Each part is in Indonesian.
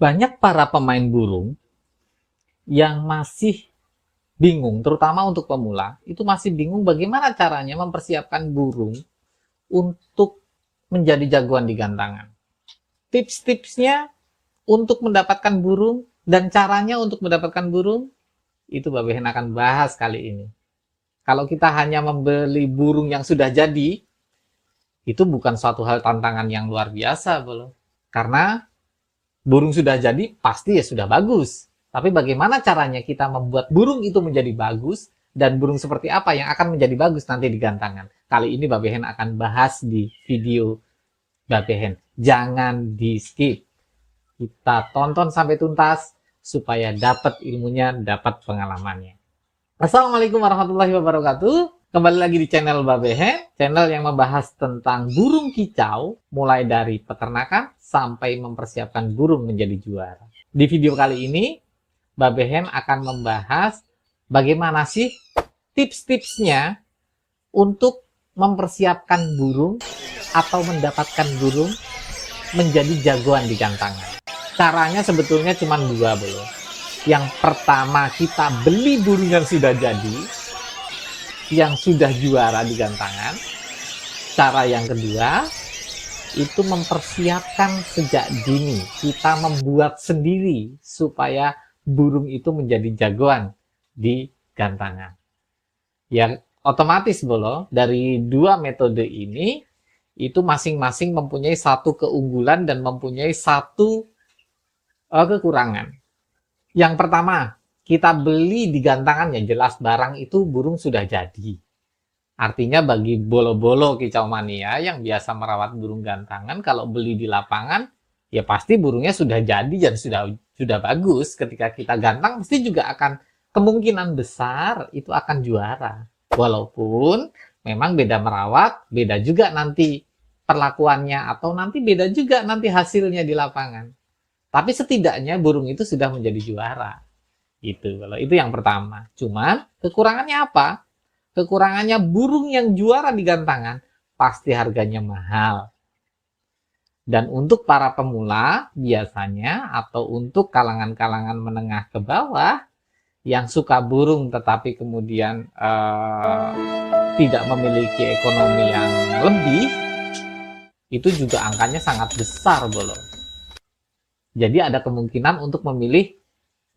Banyak para pemain burung yang masih bingung, terutama untuk pemula, itu masih bingung bagaimana caranya mempersiapkan burung untuk menjadi jagoan di gantangan. Tips-tipsnya untuk mendapatkan burung dan caranya untuk mendapatkan burung, itu Mbak Behen akan bahas kali ini. Kalau kita hanya membeli burung yang sudah jadi, itu bukan suatu hal tantangan yang luar biasa, belum. Karena burung sudah jadi, pasti ya sudah bagus. Tapi bagaimana caranya kita membuat burung itu menjadi bagus, dan burung seperti apa yang akan menjadi bagus nanti di gantangan. Kali ini Mbak Behen akan bahas di video Mbak Behen. Jangan di skip. Kita tonton sampai tuntas, supaya dapat ilmunya, dapat pengalamannya. Assalamualaikum warahmatullahi wabarakatuh. Kembali lagi di channel Mbak Behen, channel yang membahas tentang burung kicau, mulai dari peternakan sampai mempersiapkan burung menjadi juara. Di video kali ini, Mbak Behen akan membahas bagaimana sih tips-tipsnya untuk mempersiapkan burung atau mendapatkan burung menjadi jagoan di gantangan. Caranya sebetulnya cuma dua, belum. Yang pertama, kita beli burung yang sudah jadi, yang sudah juara di gantangan. Cara yang kedua, itu mempersiapkan sejak dini. Kita membuat sendiri supaya burung itu menjadi jagoan di gantangan. Ya, otomatis bolo, dari dua metode ini, itu masing-masing mempunyai satu keunggulan dan mempunyai satu kekurangan. Yang pertama, kita beli di gantangan, ya jelas barang itu burung sudah jadi. Artinya bagi bolo-bolo kicau mania yang biasa merawat burung gantangan, kalau beli di lapangan, ya pasti burungnya sudah jadi dan sudah bagus. Ketika kita gantang, pasti juga akan kemungkinan besar itu akan juara. Walaupun memang beda merawat, beda juga nanti perlakuannya, atau nanti beda juga nanti hasilnya di lapangan. Tapi setidaknya burung itu sudah menjadi juara. Gitu. Kalau itu yang pertama. Cuman kekurangannya apa? Kekurangannya burung yang juara di gantangan pasti harganya mahal. Dan untuk para pemula biasanya, atau untuk kalangan-kalangan menengah ke bawah yang suka burung tetapi kemudian tidak memiliki ekonomi yang lebih, itu juga angkanya sangat besar, bolo. Jadi ada kemungkinan untuk memilih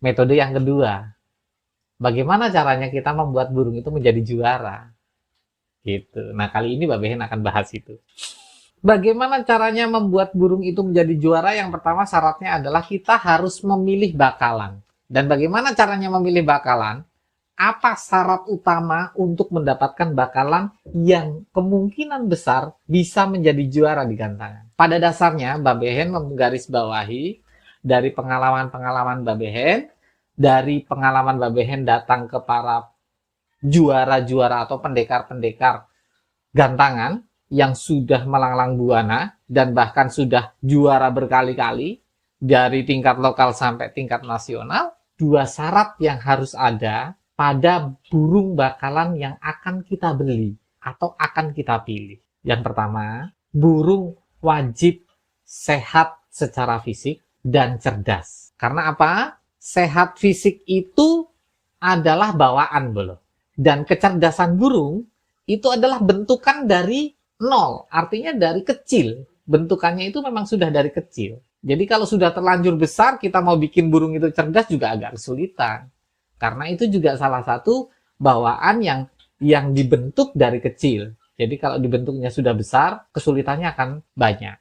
metode yang kedua. Bagaimana caranya kita membuat burung itu menjadi juara? Gitu. Nah, kali ini Mbak Behen akan bahas itu. Bagaimana caranya membuat burung itu menjadi juara? Yang pertama syaratnya adalah kita harus memilih bakalan. Dan bagaimana caranya memilih bakalan? Apa syarat utama untuk mendapatkan bakalan yang kemungkinan besar bisa menjadi juara di gantangan? Pada dasarnya, Mbak Behen menggarisbawahi dari pengalaman-pengalaman Mbak Behen, dari pengalaman Mbak Behen datang ke para juara-juara atau pendekar-pendekar gantangan yang sudah melanglang buana dan bahkan sudah juara berkali-kali dari tingkat lokal sampai tingkat nasional. Dua syarat yang harus ada pada burung bakalan yang akan kita beli atau akan kita pilih. Yang pertama, burung wajib sehat secara fisik dan cerdas. Karena apa? Sehat fisik itu adalah bawaan, bolo. Dan kecerdasan burung itu adalah bentukan dari nol. Artinya dari kecil. Bentukannya itu memang sudah dari kecil. Jadi kalau sudah terlanjur besar, kita mau bikin burung itu cerdas juga agak kesulitan. Karena itu juga salah satu bawaan yang dibentuk dari kecil. Jadi kalau dibentuknya sudah besar, kesulitannya akan banyak.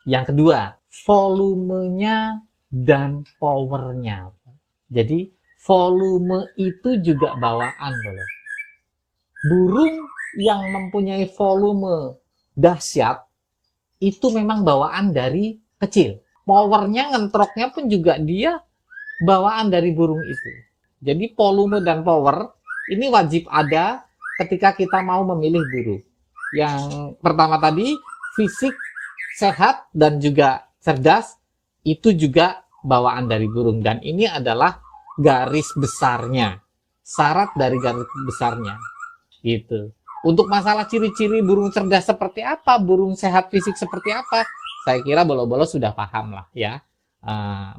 Yang kedua, volumenya dan powernya. Jadi volume itu juga bawaan, bolo. Burung yang mempunyai volume dahsyat itu memang bawaan dari kecil. Powernya, ngentroknya pun juga dia bawaan dari burung itu. Jadi volume dan power ini wajib ada ketika kita mau memilih burung. Yang pertama tadi, fisik sehat dan juga cerdas, itu juga bawaan dari burung. Dan ini adalah garis besarnya, syarat dari garis besarnya. Gitu. Untuk masalah ciri-ciri burung cerdas seperti apa, burung sehat fisik seperti apa, saya kira bolo-bolo sudah paham lah ya.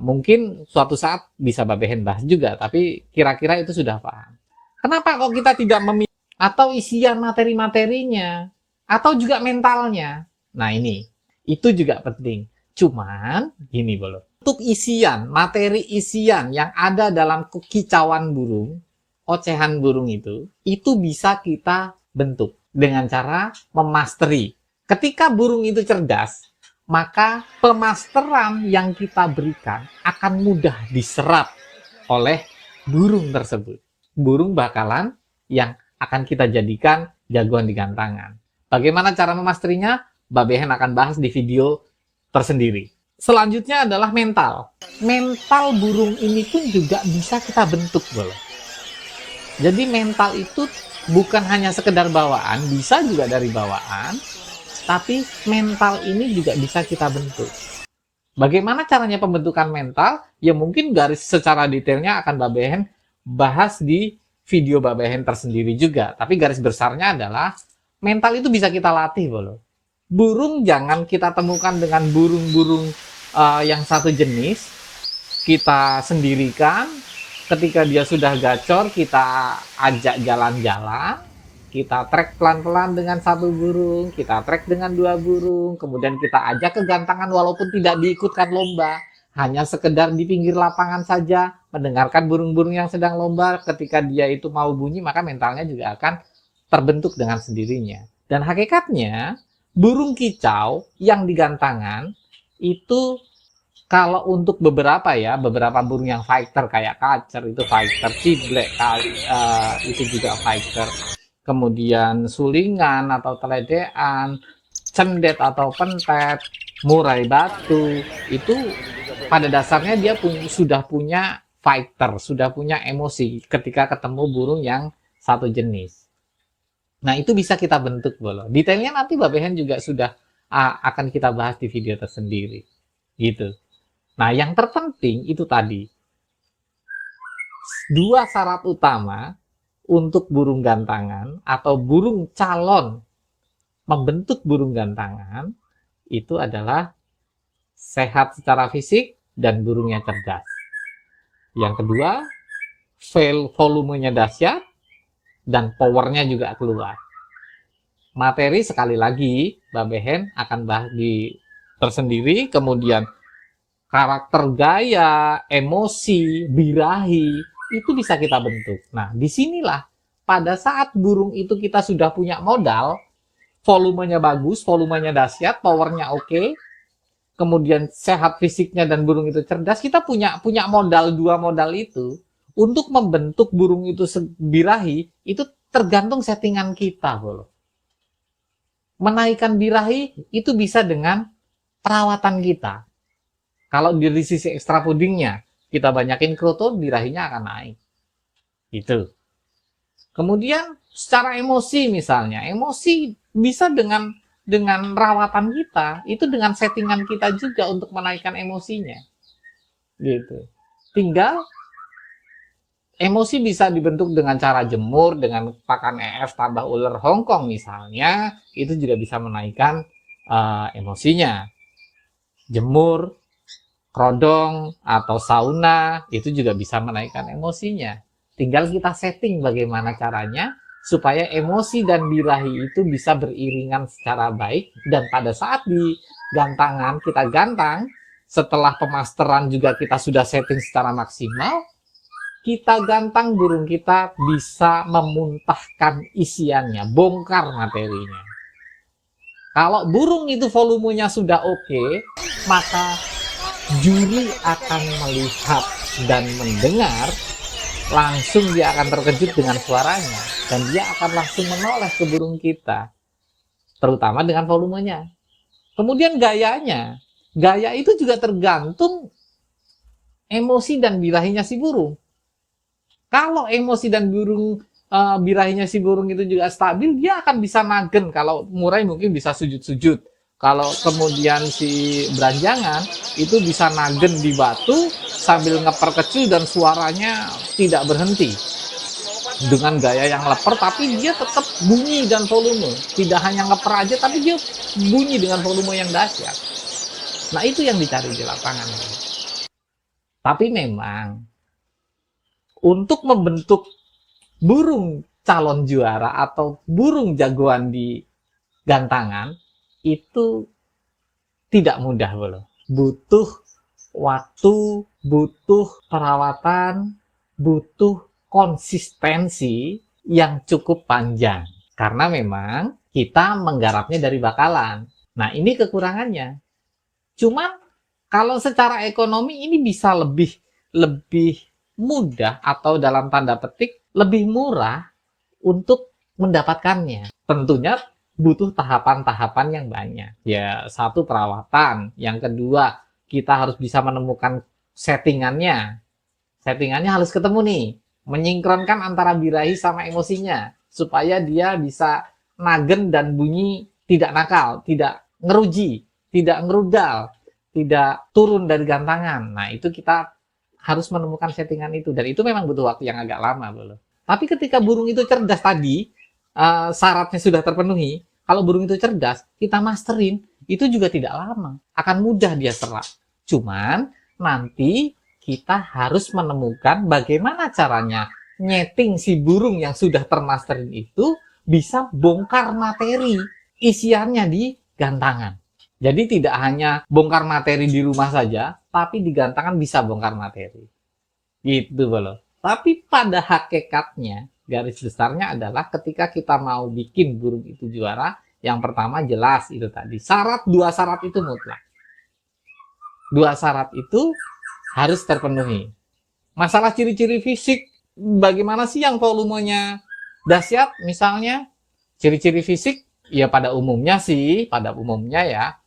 Mungkin suatu saat bisa Babehen bahas juga, tapi kira-kira itu sudah paham. Kenapa kok kita tidak memilih atau isian materi-materinya atau juga mentalnya? Nah ini, itu juga penting. Cuman gini bolo, untuk isian, materi isian yang ada dalam kicauan burung, ocehan burung itu bisa kita bentuk dengan cara memasteri. Ketika burung itu cerdas, maka pemasteran yang kita berikan akan mudah diserap oleh burung tersebut. Burung bakalan yang akan kita jadikan jagoan di gantangan. Bagaimana cara memasterinya? Babehen akan bahas di video tersendiri. Selanjutnya adalah mental. Mental burung ini pun juga bisa kita bentuk, boleh. Jadi mental itu bukan hanya sekedar bawaan, bisa juga dari bawaan, tapi mental ini juga bisa kita bentuk. Bagaimana caranya pembentukan mental? Ya mungkin garis secara detailnya akan Babehen bahas di video Babehen tersendiri juga. Tapi garis besarnya adalah mental itu bisa kita latih, bolo. Burung jangan kita temukan dengan burung-burung yang satu jenis, kita sendirikan. Ketika dia sudah gacor, kita ajak jalan-jalan. Kita trek pelan-pelan dengan satu burung, kita trek dengan dua burung, kemudian kita ajak ke gantangan walaupun tidak diikutkan lomba, hanya sekedar di pinggir lapangan saja, mendengarkan burung-burung yang sedang lomba. Ketika dia itu mau bunyi, maka mentalnya juga akan terbentuk dengan sendirinya. Dan hakikatnya, burung kicau yang di gantangan itu kalau untuk beberapa burung yang fighter kayak kacer itu fighter, ciblek itu juga fighter. Kemudian sulingan atau teledean, cendet atau pentet, murai batu, itu pada dasarnya dia sudah punya fighter, sudah punya emosi ketika ketemu burung yang satu jenis. Nah itu bisa kita bentuk, bolo. Detailnya nanti Babehen juga sudah akan kita bahas di video tersendiri. Gitu. Nah yang terpenting itu tadi. Dua syarat utama untuk burung gantangan atau burung calon membentuk burung gantangan itu adalah sehat secara fisik dan burungnya cerdas. Yang kedua, volumenya dahsyat dan powernya juga keluar. Materi sekali lagi Babehen akan bahas di tersendiri, kemudian karakter gaya, emosi, birahi, itu bisa kita bentuk. Nah, disinilah pada saat burung itu kita sudah punya modal, volumenya bagus, volumenya dahsyat, powernya oke, kemudian sehat fisiknya dan burung itu cerdas, kita punya modal, dua modal itu, untuk membentuk burung itu birahi, itu tergantung settingan kita, bolo. Menaikkan birahi itu bisa dengan perawatan kita. Kalau dari sisi ekstra pudingnya, kita banyakin kroto, birahinya akan naik. Itu. Kemudian secara emosi misalnya, emosi bisa dengan rawatan kita, itu dengan settingan kita juga untuk menaikkan emosinya. Gitu. Tinggal emosi bisa dibentuk dengan cara jemur, dengan pakan EF tambah ular Hongkong misalnya, itu juga bisa menaikkan emosinya. Jemur, kerodong atau sauna itu juga bisa menaikkan emosinya. Tinggal kita setting bagaimana caranya supaya emosi dan birahi itu bisa beriringan secara baik, dan pada saat di gantangan kita gantang, setelah pemasteran juga kita sudah setting secara maksimal, kita gantang burung kita bisa memuntahkan isiannya, bongkar materinya. Kalau burung itu volumenya sudah oke, maka juri akan melihat dan mendengar, langsung dia akan terkejut dengan suaranya, dan dia akan langsung menoleh ke burung kita, terutama dengan volumenya. Kemudian gayanya, gaya itu juga tergantung emosi dan birahinya si burung. Kalau emosi dan birahinya si burung itu juga stabil, dia akan bisa nagen. Kalau murai mungkin bisa sujud-sujud. Kalau kemudian si beranjangan itu bisa nagen di batu sambil ngeperkecil dan suaranya tidak berhenti. Dengan gaya yang leper tapi dia tetap bunyi dan volume. Tidak hanya ngeper aja tapi dia bunyi dengan volume yang dahsyat. Nah itu yang dicari di lapangan. Tapi memang untuk membentuk burung calon juara atau burung jagoan di gantangan itu tidak mudah bro. Butuh waktu, butuh perawatan, butuh konsistensi yang cukup panjang. Karena memang kita menggarapnya dari bakalan. Nah, ini kekurangannya. Cuman kalau secara ekonomi ini bisa lebih mudah atau dalam tanda petik lebih murah untuk mendapatkannya. Tentunya butuh tahapan-tahapan yang banyak. Ya, satu perawatan, yang kedua kita harus bisa menemukan settingannya. Settingannya harus ketemu nih, menyinkronkan antara birahi sama emosinya supaya dia bisa nagen dan bunyi tidak nakal, tidak ngeruji, tidak ngerudal, tidak turun dari gantangan. Nah, itu kita harus menemukan settingan itu, dan itu memang butuh waktu yang agak lama, bro. Tapi ketika burung itu cerdas tadi, syaratnya sudah terpenuhi. Kalau burung itu cerdas, kita masterin, itu juga tidak lama. Akan mudah dia serap. Cuman, nanti kita harus menemukan bagaimana caranya nyeting si burung yang sudah termasterin itu bisa bongkar materi isiannya di gantangan. Jadi tidak hanya bongkar materi di rumah saja, tapi di gantangan bisa bongkar materi. Gitu loh. Tapi pada hakikatnya, garis besarnya adalah ketika kita mau bikin burung itu juara, yang pertama jelas itu tadi. Dua syarat itu mutlak. Dua syarat itu harus terpenuhi. Masalah ciri-ciri fisik, bagaimana sih yang volumenya dahsyat misalnya? Ciri-ciri fisik, ya pada umumnya ya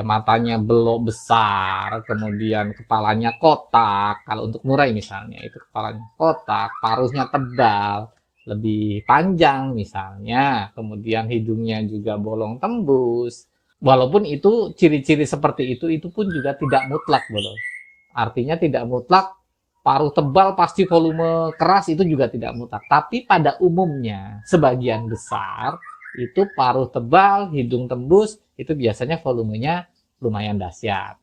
matanya belok besar, kemudian kepalanya kotak. Kalau untuk murai misalnya, itu kepalanya kotak, paruhnya tebal, lebih panjang misalnya, kemudian hidungnya juga bolong tembus. Walaupun itu ciri-ciri seperti itu pun juga tidak mutlak, bro. Artinya tidak mutlak paruh tebal pasti volume keras, itu juga tidak mutlak. Tapi pada umumnya, sebagian besar itu paruh tebal, hidung tembus, itu biasanya volumenya lumayan dahsyat.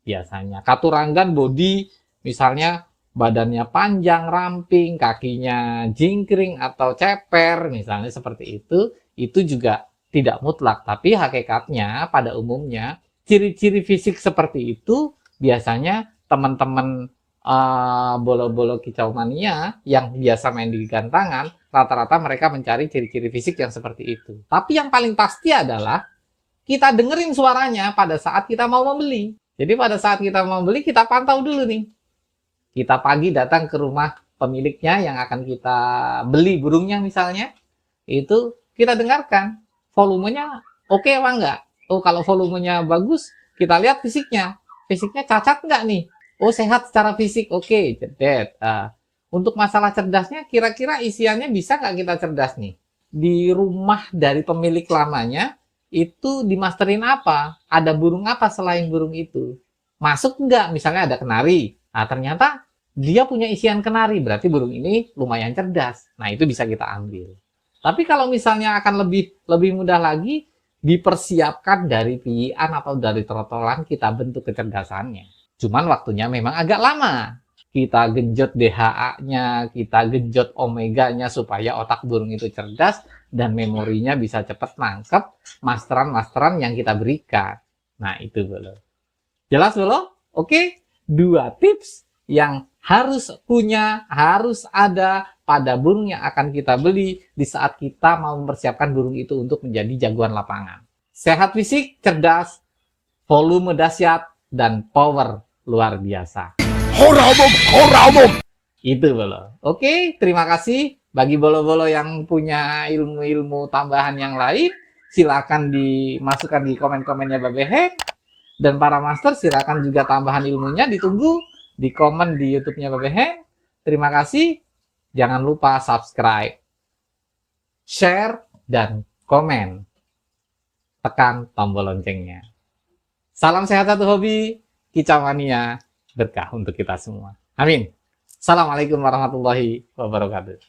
Biasanya katurangan body, misalnya badannya panjang, ramping, kakinya jingkring atau ceper, misalnya seperti itu juga tidak mutlak. Tapi hakikatnya pada umumnya ciri-ciri fisik seperti itu biasanya teman-teman bolo-bolo kicau mania yang biasa main di gantangan, rata-rata mereka mencari ciri-ciri fisik yang seperti itu. Tapi yang paling pasti adalah kita dengerin suaranya pada saat kita mau membeli. Jadi pada saat kita mau membeli, kita pantau dulu nih. Kita pagi datang ke rumah pemiliknya yang akan kita beli burungnya misalnya, itu kita dengarkan volumenya oke apa enggak. Oh, kalau volumenya bagus, kita lihat fisiknya. Fisiknya cacat enggak nih? Oh, sehat secara fisik, oke, jedet. Untuk masalah cerdasnya, kira-kira isiannya bisa nggak kita cerdas nih? Di rumah dari pemilik lamanya, itu dimasterin apa? Ada burung apa selain burung itu? Masuk nggak? Misalnya ada kenari. Nah, ternyata dia punya isian kenari, berarti burung ini lumayan cerdas. Nah, itu bisa kita ambil. Tapi kalau misalnya akan lebih mudah lagi, dipersiapkan dari piyian atau dari trotolan, kita bentuk kecerdasannya. Cuman waktunya memang agak lama. Kita genjot DHA-nya, kita genjot omega-nya supaya otak burung itu cerdas dan memorinya bisa cepat nangkep masteran-masteran yang kita berikan. Nah, itu belum. Jelas belum? Oke, 2 tips yang harus ada pada burung yang akan kita beli di saat kita mau mempersiapkan burung itu untuk menjadi jagoan lapangan. Sehat fisik, cerdas, volume dahsyat, dan power luar biasa. Itu bolo. Oke, terima kasih. Bagi bolo-bolo yang punya ilmu-ilmu tambahan yang lain, silakan dimasukkan di komen-komennya Babeheng. Dan para master silakan juga tambahan ilmunya ditunggu di komen di YouTube-nya Babeheng. Terima kasih. Jangan lupa subscribe, share, dan komen. Tekan tombol loncengnya. Salam sehat satu hobi. Kicau mania berkah untuk kita semua. Amin. Assalamualaikum warahmatullahi wabarakatuh.